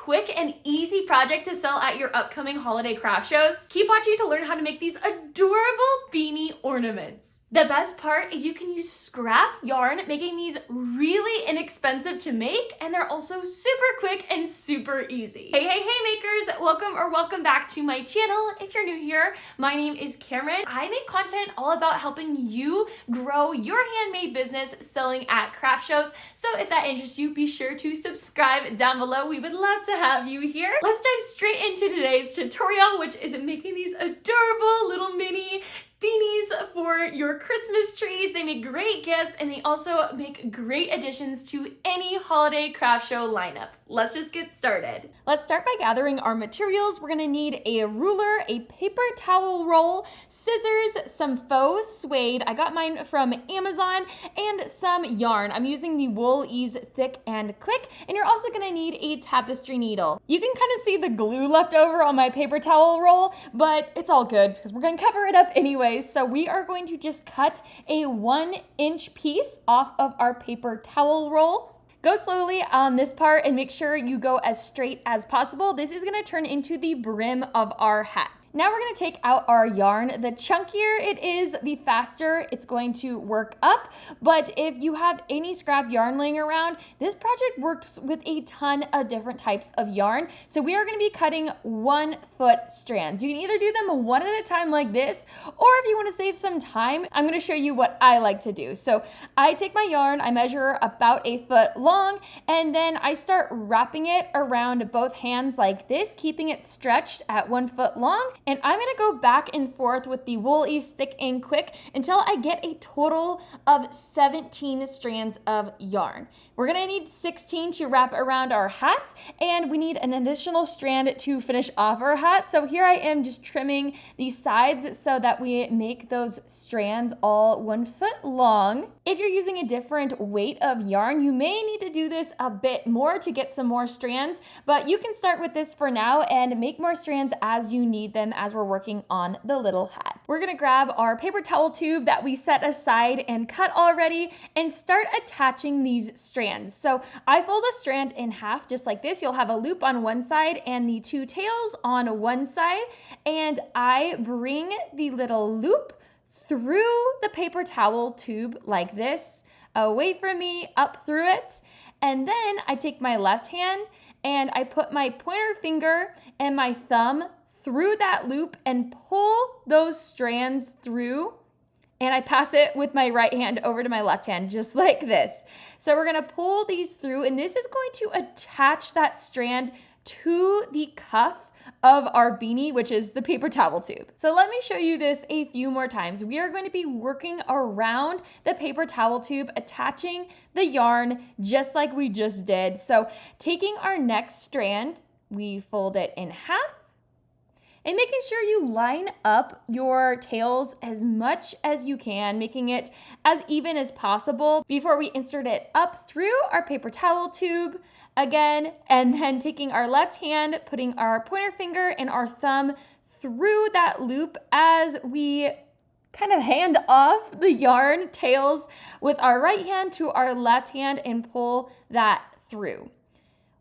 quick and easy project to sell at your upcoming holiday craft shows? Keep watching to learn how to make these adorable beanie ornaments. The best part is you can use scrap yarn, making these really inexpensive to make, and they're also super quick and super easy. Hey makers, welcome back to my channel. If you're new here, my name is Camryn. I make content all about helping you grow your handmade business selling at craft shows. So if that interests you, be sure to subscribe down below. We would love to have you here. Let's dive straight into today's tutorial, which is making these adorable little mini beanies for your Christmas trees. They make great gifts and they also make great additions to any holiday craft show lineup. Let's just get started. Let's start by gathering our materials. We're gonna need a ruler, a paper towel roll, scissors, some faux suede. I got mine from Amazon, and some yarn. I'm using the Wool Ease Thick and Quick, and you're also gonna need a tapestry needle. You can kind of see the glue left over on my paper towel roll, but it's all good because we're gonna cover it up anyway. So we are going to just cut a 1-inch piece off of our paper towel roll. Go slowly on this part and make sure you go as straight as possible. This is gonna turn into the brim of our hat. Now we're gonna take out our yarn. The chunkier it is, the faster it's going to work up. But if you have any scrap yarn laying around, this project works with a ton of different types of yarn. So we are gonna be cutting 1-foot strands. You can either do them one at a time like this, or if you wanna save some time, I'm gonna show you what I like to do. So I take my yarn, I measure about 1 foot long, and then I start wrapping it around both hands like this, keeping it stretched at 1 foot long. And I'm gonna go back and forth with the Wool Ease Thick and Quick until I get a total of 17 strands of yarn. We're gonna need 16 to wrap around our hat, and we need an additional strand to finish off our hat. So here I am just trimming the sides so that we make those strands all 1 foot long. If you're using a different weight of yarn, you may need to do this a bit more to get some more strands, but you can start with this for now and make more strands as you need them as we're working on the little hat. We're gonna grab our paper towel tube that we set aside and cut already and start attaching these strands. So I fold a strand in half just like this. You'll have a loop on one side and the 2 tails on one side, and I bring the little loop through the paper towel tube like this, away from me, up through it, and then I take my left hand and I put my pointer finger and my thumb through that loop and pull those strands through, and I pass it with my right hand over to my left hand, just like this. So we're gonna pull these through, and this is going to attach that strand to the cuff of our beanie, which is the paper towel tube. So let me show you this a few more times. We are going to be working around the paper towel tube, attaching the yarn just like we just did. So taking our next strand, we fold it in half, and making sure you line up your tails as much as you can, making it as even as possible before we insert it up through our paper towel tube again, and then taking our left hand, putting our pointer finger and our thumb through that loop as we kind of hand off the yarn tails with our right hand to our left hand and pull that through.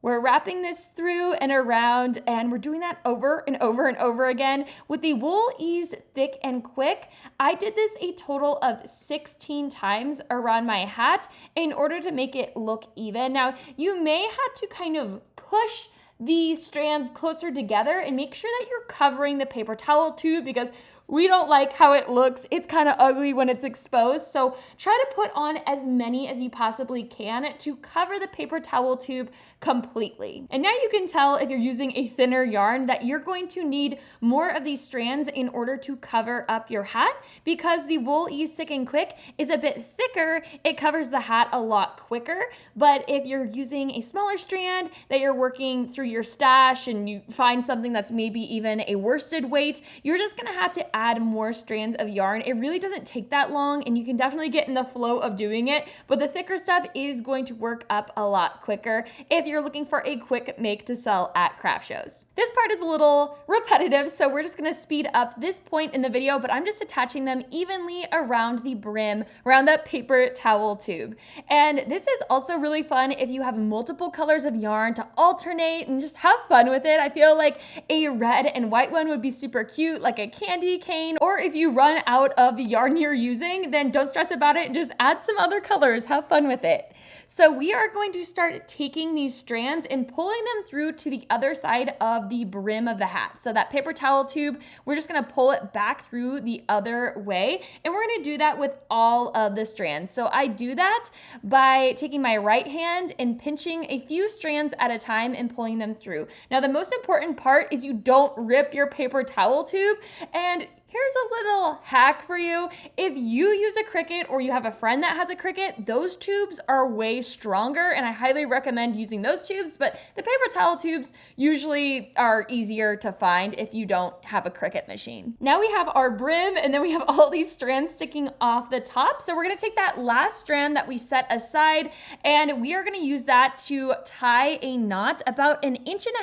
We're wrapping this through and around, and we're doing that over and over and over again. With the Wool Ease Thick and Quick, I did this a total of 16 times around my hat in order to make it look even. Now, you may have to kind of push the strands closer together and make sure that you're covering the paper towel tube, because we don't like how it looks. It's kind of ugly when it's exposed. So try to put on as many as you possibly can to cover the paper towel tube completely. And now you can tell, if you're using a thinner yarn, that you're going to need more of these strands in order to cover up your hat, because the Wool Ease Thick and Quick is a bit thicker. It covers the hat a lot quicker. But if you're using a smaller strand that you're working through your stash and you find something that's maybe even a worsted weight, you're just gonna have to add more strands of yarn. It really doesn't take that long, and you can definitely get in the flow of doing it, but the thicker stuff is going to work up a lot quicker if you're looking for a quick make to sell at craft shows. This part is a little repetitive, so we're just gonna speed up this point in the video, but I'm just attaching them evenly around the brim, around that paper towel tube. And this is also really fun if you have multiple colors of yarn to alternate and just have fun with it. I feel like a red and white one would be super cute, like a candy cane, or if you run out of the yarn you're using, then don't stress about it, just add some other colors, have fun with it. So we are going to start taking these strands and pulling them through to the other side of the brim of the hat. So that paper towel tube, we're just gonna pull it back through the other way, and we're gonna do that with all of the strands. So I do that by taking my right hand and pinching a few strands at a time and pulling them through. Now the most important part is you don't rip your paper towel tube, and here's a little hack for you. If you use a Cricut or you have a friend that has a Cricut, those tubes are way stronger, and I highly recommend using those tubes, but the paper towel tubes usually are easier to find if you don't have a Cricut machine. Now we have our brim, and then we have all these strands sticking off the top. So we're gonna take that last strand that we set aside, and we are gonna use that to tie a knot about 1.5 inches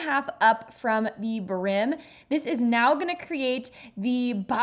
up from the brim. This is now gonna create the body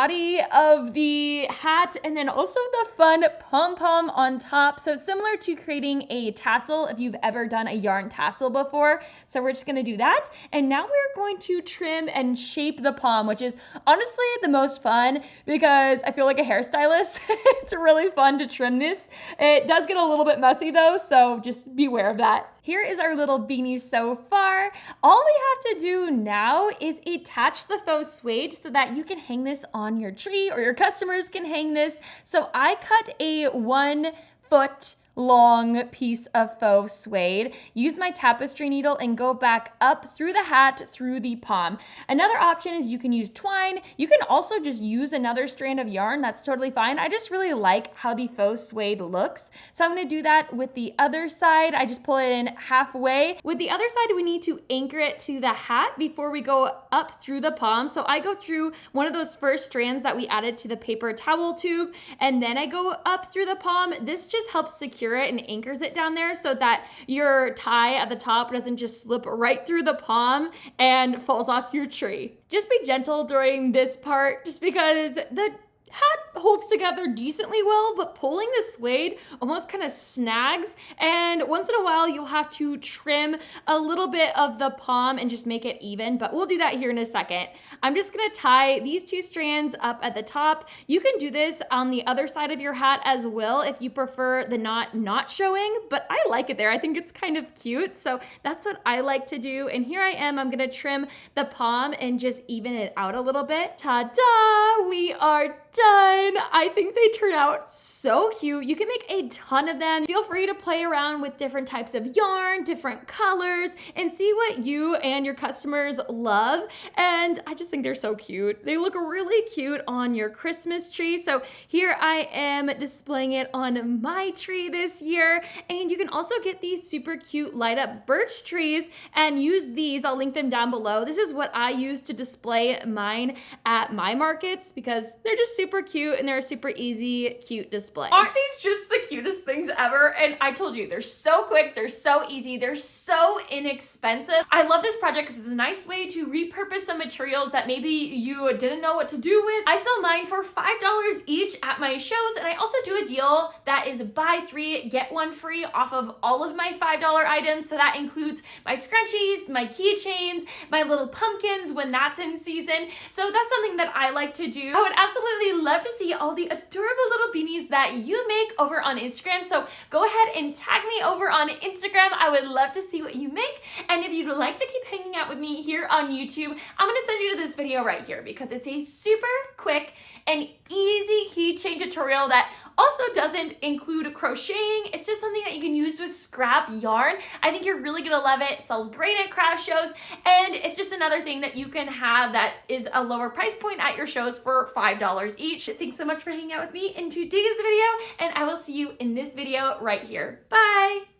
of the hat, and then also the fun pom-pom on top. So it's similar to creating a tassel if you've ever done a yarn tassel before. So we're just gonna do that. And now we're going to trim and shape the pom, which is honestly the most fun because I feel like a hairstylist. It's really fun to trim this. It does get a little bit messy though, so just beware of that. Here is our little beanie so far. All we have to do now is attach the faux suede so that you can hang this on your tree or your customers can hang this. So I cut a 1 foot long piece of faux suede, use my tapestry needle and go back up through the hat through the pom. Another option is you can use twine. You can also just use another strand of yarn. That's totally fine. I just really like how the faux suede looks. So I'm gonna do that with the other side. I just pull it in halfway. With the other side, we need to anchor it to the hat before we go up through the pom. So I go through one of those first strands that we added to the paper towel tube, and then I go up through the pom. This just helps secure it and anchors it down there so that your tie at the top doesn't just slip right through the pom and falls off your tree. Just be gentle during this part just because the hat holds together decently well, but pulling the suede almost kind of snags, and once in a while you'll have to trim a little bit of the pom and just make it even, but we'll do that here in a second. I'm just gonna tie these 2 strands up at the top. You can do this on the other side of your hat as well if you prefer the knot not showing, but I like it there. I think it's kind of cute, so that's what I like to do. And here I am, I'm gonna trim the pom and just even it out a little bit. Ta-da! We are done. I think they turn out so cute. You can make a ton of them. Feel free to play around with different types of yarn, different colors, and see what you and your customers love. And I just think they're so cute. They look really cute on your Christmas tree. So here I am displaying it on my tree this year. And you can also get these super cute light up birch trees and use these. I'll link them down below. This is what I use to display mine at my markets because they're just super cute and they're a super easy, cute display. Aren't these just the cutest things ever? And I told you, they're so quick, they're so easy, they're so inexpensive. I love this project because it's a nice way to repurpose some materials that maybe you didn't know what to do with. I sell mine for $5 each at my shows, and I also do a deal that is buy 3, get 1 free off of all of my $5 items. So that includes my scrunchies, my keychains, my little pumpkins when that's in season. So that's something that I like to do. I would absolutely love to see all the adorable little beanies that you make over on Instagram. So go ahead and tag me over on Instagram. I would love to see what you make. And if you'd like to keep hanging out with me here on YouTube, I'm gonna send you to this video right here because it's a super quick and easy keychain tutorial that also doesn't include crocheting. It's just something that you can use with scrap yarn. I think you're really gonna love it. It sells great at craft shows, and it's just another thing that you can have that is a lower price point at your shows for $5 each. Thanks so much for hanging out with me in today's video, and I will see you in this video right here. Bye!